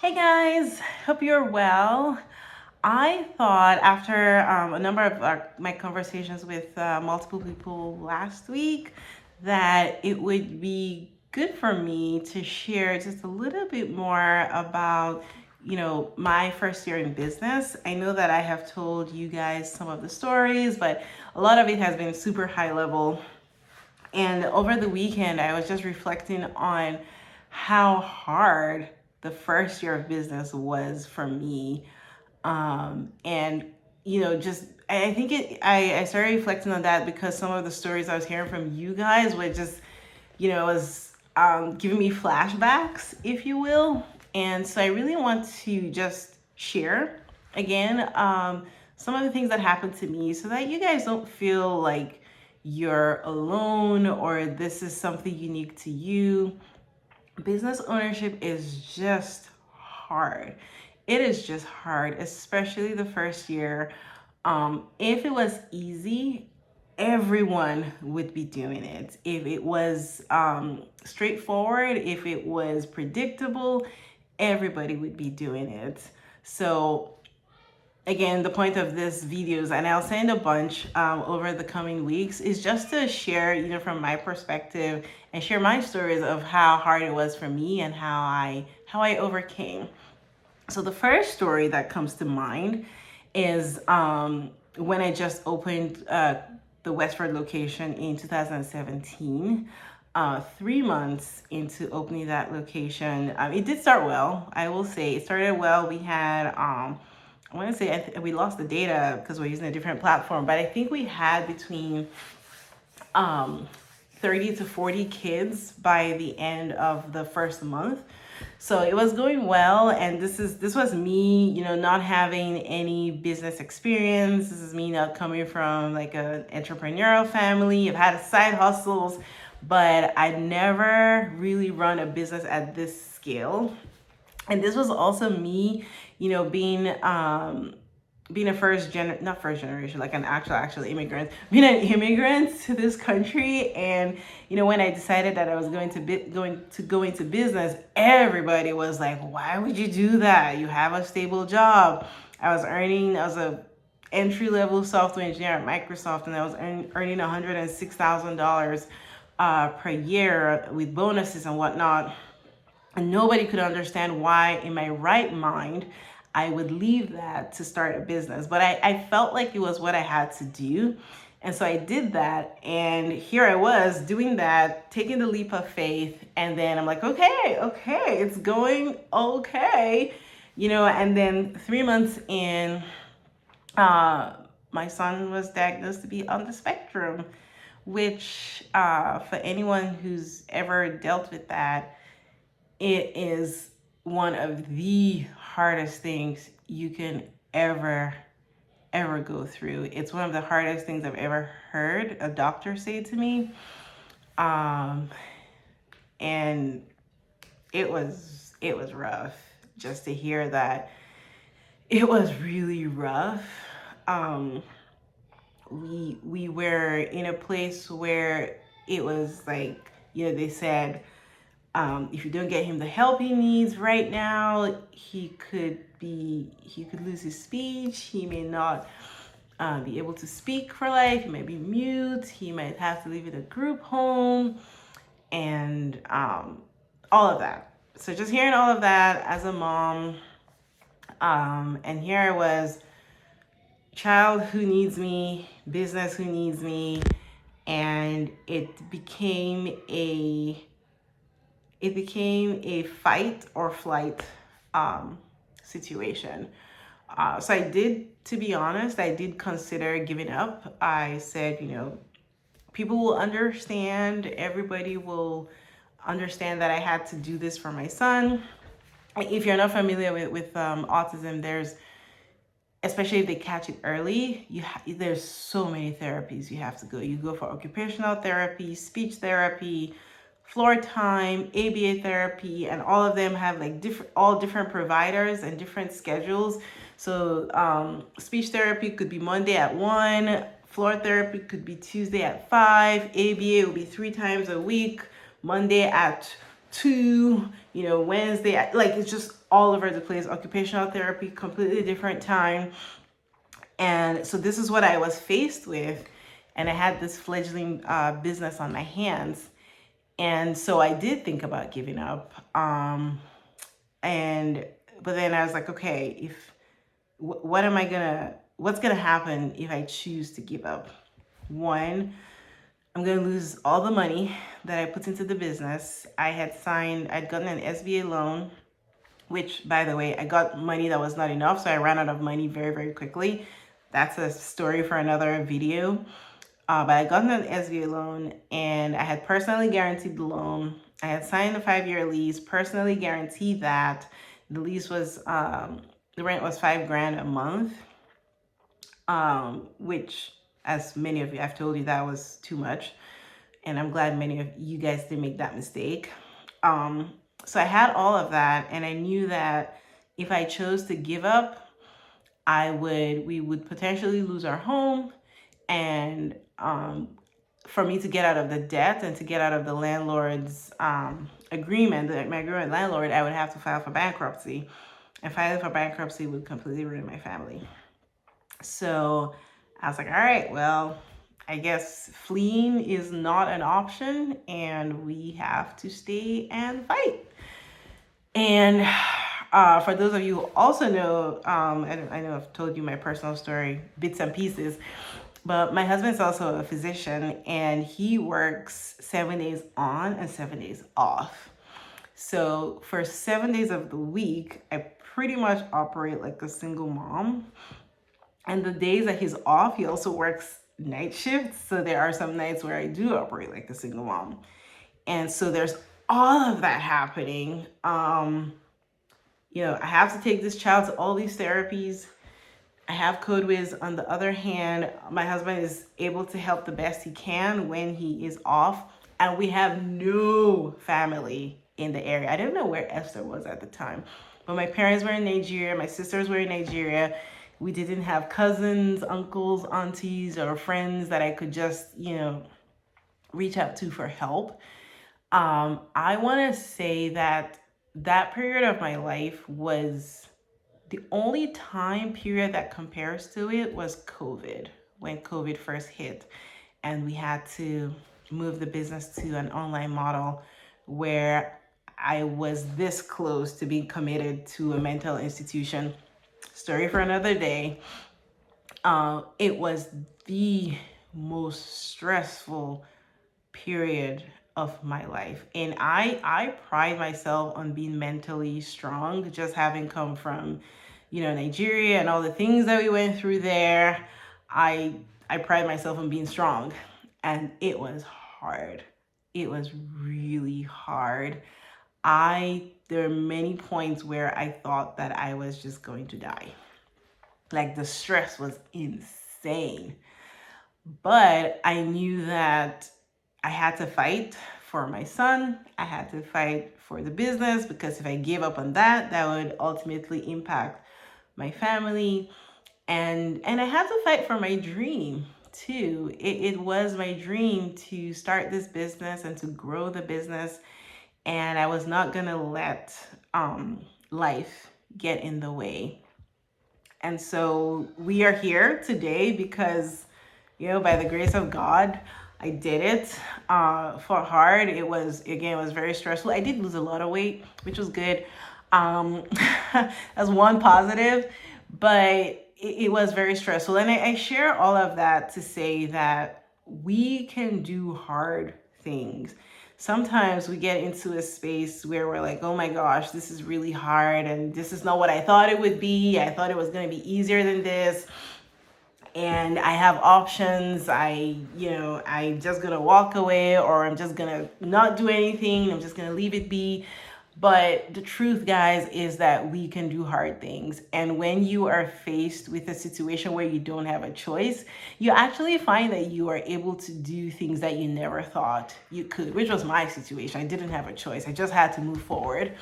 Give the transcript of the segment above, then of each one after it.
Hey guys, hope you're well. I thought after a number of my conversations with multiple people last week that it would be good for me to share just a little bit more about, my first year in business. I know that I have told you guys some of the stories, but a lot of it has been super high level. And over the weekend, I was just reflecting on how hard the first year of business was for me. And, just I think I started reflecting on that because some of the stories I was hearing from you guys were just, was giving me flashbacks, if you will. And so I really want to just share again some of the things that happened to me so that you guys don't feel like you're alone or this is something unique to you. Business ownership is just hard. It is just hard, especially the first year. If it was easy, everyone would be doing it. If it was straightforward, if it was predictable, everybody would be doing it. So again, the point of this videos, and I'll send a bunch over the coming weeks, is just to share, from my perspective and share my stories of how hard it was for me and how I overcame. So the first story that comes to mind is when I just opened the Westford location in 2017. 3 months into opening that location, it did start well. I will say it started well. We had I want to say we lost the data because we're using a different platform, but I think we had between 30 to 40 kids by the end of the first month. So it was going well, and this was me, not having any business experience. This is me not coming from like an entrepreneurial family. I've had side hustles, but I never really run a business at this scale. And this was also me, being a not first generation, like an actual immigrant, being an immigrant to this country. And when I decided that I was going to go into business, everybody was like, why would you do that? You have a stable job. I was a entry-level software engineer at Microsoft, and I was earning $106,000 per year with bonuses and whatnot. And nobody could understand why, in my right mind, I would leave that to start a business. But I felt like it was what I had to do. And so I did that. And here I was doing that, taking the leap of faith. And then I'm like, okay, it's going okay. And then 3 months in, my son was diagnosed to be on the spectrum, which for anyone who's ever dealt with that, it is one of the hardest things you can ever go through. It's one of the hardest things I've ever heard a doctor say to me. And it was rough just to hear that. It was really rough. We were in a place where it was like, they said, if you don't get him the help he needs right now, he could lose his speech. He may not be able to speak for life. He might be mute. He might have to live in a group home, and all of that. So just hearing all of that as a mom, and here I was, child who needs me, business who needs me, and it became a fight or flight situation. So to be honest, I did consider giving up. I said, people will understand. Everybody will understand that I had to do this for my son. If you're not familiar with autism, especially if they catch it early, there's so many therapies you have to go. You go for occupational therapy, speech therapy, floor time, ABA therapy, and all of them have like different providers and different schedules. So speech therapy could be Monday at 1, floor therapy could be Tuesday at 5, ABA will be 3 times a week, Monday at 2, Wednesday, like it's just all over the place. Occupational therapy, completely different time. And so this is what I was faced with. And I had this fledgling business on my hands. And so I did think about giving up. And but then I was like, okay, if what's gonna happen if I choose to give up? One, I'm gonna lose all the money that I put into the business. I'd gotten an SBA loan, which, by the way, I got money that was not enough, so I ran out of money very, very quickly. That's a story for another video. But I got an SBA loan, and I had personally guaranteed the loan. I had signed a 5-year lease, personally guaranteed that. The lease was, the rent was $5,000 a month, which, as many of you, I've told you that was too much. And I'm glad many of you guys didn't make that mistake. So I had all of that, and I knew that if I chose to give up, we would potentially lose our home, and for me to get out of the debt and to get out of the landlord's agreement, my agreement with landlord, I would have to file for bankruptcy, and filing for bankruptcy would completely ruin my family. So I was like, all right, well, I guess fleeing is not an option, and we have to stay and fight. And for those of you who also know, I know I've told you my personal story, bits and pieces, but my husband's also a physician, and he works 7 days on and 7 days off. So for 7 days of the week, I pretty much operate like a single mom. And the days that he's off, he also works night shifts. So there are some nights where I do operate like a single mom. And so there's all of that happening. I have to take this child to all these therapies. I have CodeWiz. On the other hand, my husband is able to help the best he can when he is off. And we have no family in the area. I didn't know where Esther was at the time, but my parents were in Nigeria. My sisters were in Nigeria. We didn't have cousins, uncles, aunties, or friends that I could just, reach out to for help. I want to say that period of my life was the only time period that compares to it was COVID, when COVID first hit, and we had to move the business to an online model where I was this close to being committed to a mental institution. Story for another day. It was the most stressful period of my life, and I pride myself on being mentally strong, just having come from Nigeria and all the things that we went through there. I pride myself on being strong, and it was hard. It was really hard. There are many points where I thought that I was just going to die. Like, the stress was insane. But I knew that I had to fight for my son. I had to fight for the business, because if I gave up on that, that would ultimately impact my family. And I had to fight for my dream too. It was my dream to start this business and to grow the business. And I was not gonna let life get in the way. And so we are here today because, by the grace of God, I did it. For hard, it was very stressful. I did lose a lot of weight, which was good. As one positive, but it was very stressful. And I share all of that to say that we can do hard things. Sometimes we get into a space where we're like, oh my gosh, this is really hard, and this is not what I thought it would be. I thought it was going to be easier than this, and I have options. I'm just going to walk away, or I'm just going to not do anything. I'm just going to leave it be. But the truth, guys, is that we can do hard things. And when you are faced with a situation where you don't have a choice, you actually find that you are able to do things that you never thought you could, which was my situation. I didn't have a choice. I just had to move forward.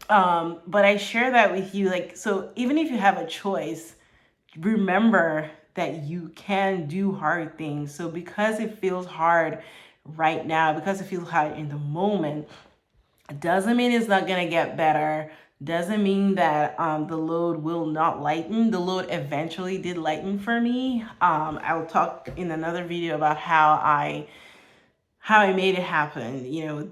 But I share that with you. So even if you have a choice, remember that you can do hard things. So because it feels hard right now, because it feels hard in the moment, Doesn't mean it's not gonna get better. Doesn't mean that the load will not lighten. The load eventually did lighten for me. I'll talk in another video about how I made it happen. You know,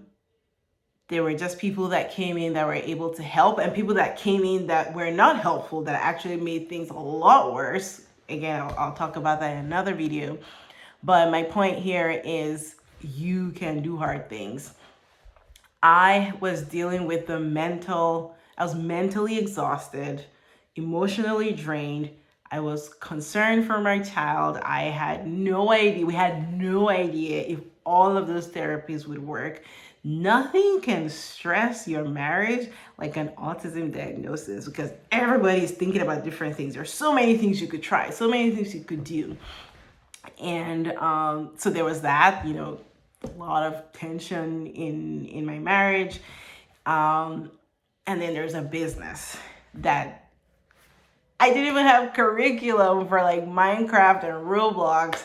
there were just people that came in that were able to help, and people that came in that were not helpful, that actually made things a lot worse. Again, I'll talk about that in another video. But my point here is you can do hard things. I was dealing with I was mentally exhausted, emotionally drained. I was concerned for my child. I had no idea, we had no idea if all of those therapies would work. Nothing can stress your marriage like an autism diagnosis, because everybody's thinking about different things. There's so many things you could try, so many things you could do. And so there was that, you know, a lot of tension in my marriage. And then there's a business that I didn't even have curriculum for, like Minecraft and Roblox.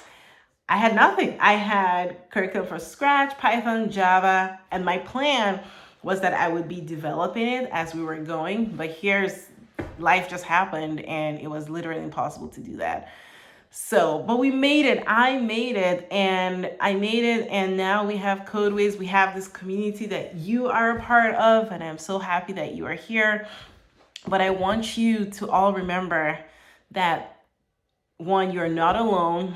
I had nothing. I had curriculum from scratch, Python, Java, and my plan was that I would be developing it as we were going. But life just happened, and it was literally impossible to do that. So, but we made it. I made it, and now we have Codeways. We have this community that you are a part of, and I'm so happy that you are here. But I want you to all remember that, one, you're not alone.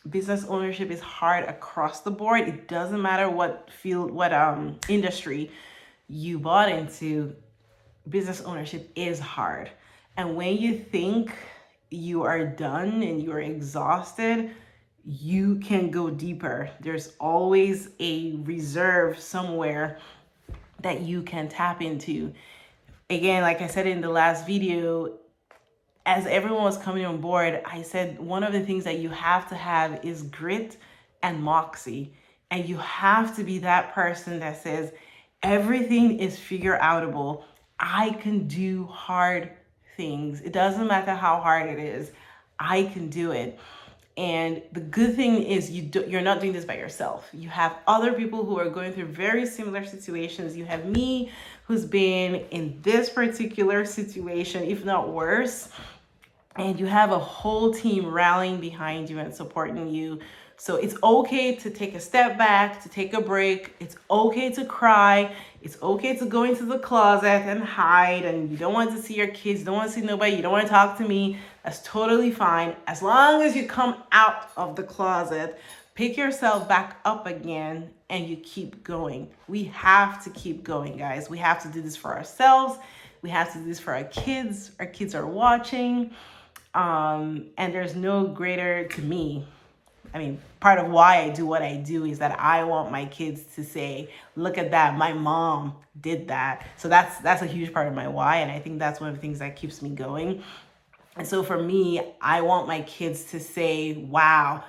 Business ownership is hard across the board. It doesn't matter what field, what industry you bought into. Business ownership is hard. And when you think you are done and you are exhausted, you can go deeper. There's always a reserve somewhere that you can tap into. Again, like I said in the last video, as everyone was coming on board, I said one of the things that you have to have is grit and moxie. And you have to be that person that says, everything is figure outable. I can do hard things. It doesn't matter how hard it is. I can do it. And the good thing is you're not doing this by yourself. You have other people who are going through very similar situations. You have me, who's been in this particular situation, if not worse. And you have a whole team rallying behind you and supporting you. So it's okay to take a step back, to take a break. It's okay to cry. It's okay to go into the closet and hide, and you don't want to see your kids, you don't want to see nobody, you don't want to talk to me. That's totally fine. As long as you come out of the closet, pick yourself back up again, and you keep going. We have to keep going, guys. We have to do this for ourselves. We have to do this for our kids. Our kids are watching. And there's no greater to me. I mean, part of why I do what I do is that I want my kids to say, look at that, my mom did that. So that's a huge part of my why. And I think that's one of the things that keeps me going. And so for me, I want my kids to say, wow,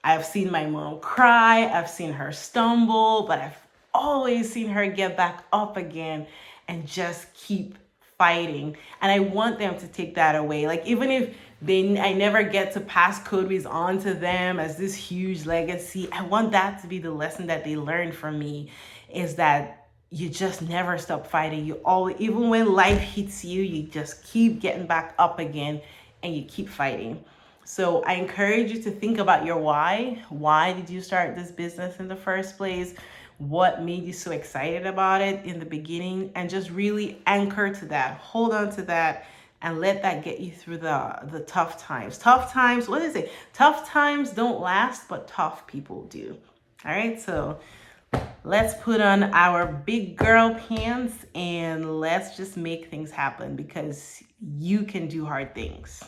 I've seen my mom cry, I've seen her stumble, but I've always seen her get back up again and just keep fighting. And I want them to take that away. Like, even if I never get to pass Codeways on to them as this huge legacy, I want that to be the lesson that they learn from me, is that you just never stop fighting. You always, even when life hits you, you just keep getting back up again and you keep fighting. So I encourage you to think about your why. Why did you start this business in the first place? What made you so excited about it in the beginning? And just really anchor to that. Hold on to that and let that get you through the tough times. Tough times, what is it? Tough times don't last, but tough people do. All right, so let's put on our big girl pants and let's just make things happen, because you can do hard things.